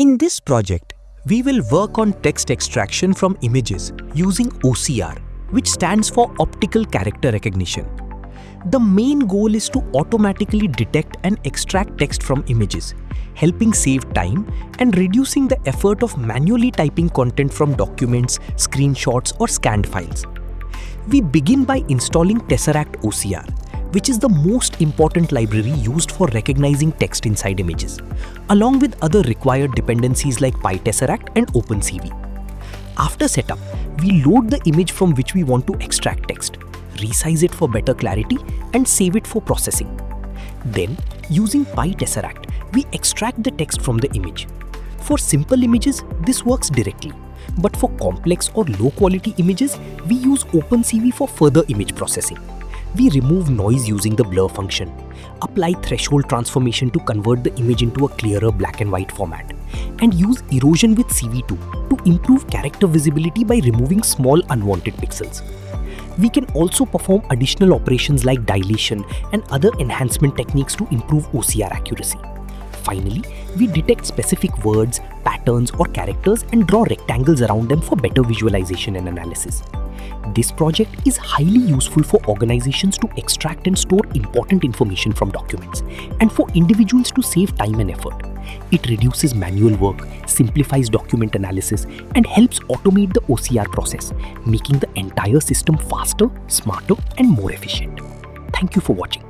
In this project, we will work on text extraction from images using OCR, which stands for Optical Character Recognition. The main goal is to automatically detect and extract text from images, helping save time and reducing the effort of manually typing content from documents, screenshots, or scanned files. We begin by installing Tesseract OCR, which is the most important library used for recognizing text inside images, along with other required dependencies like Pytesseract and OpenCV. After setup, we load the image from which we want to extract text, resize it for better clarity, and save it for processing. Then, using Pytesseract, we extract the text from the image. For simple images, this works directly, but for complex or low-quality images, we use OpenCV for further image processing. We remove noise using the blur function, apply threshold transformation to convert the image into a clearer black and white format, and use erosion with CV2 to improve character visibility by removing small unwanted pixels. We can also perform additional operations like dilation and other enhancement techniques to improve OCR accuracy. Finally, we detect specific words, patterns, or characters and draw rectangles around them for better visualization and analysis. This project is highly useful for organizations to extract and store important information from documents, and for individuals to save time and effort. It reduces manual work, simplifies document analysis, and helps automate the OCR process, making the entire system faster, smarter, and more efficient. Thank you for watching.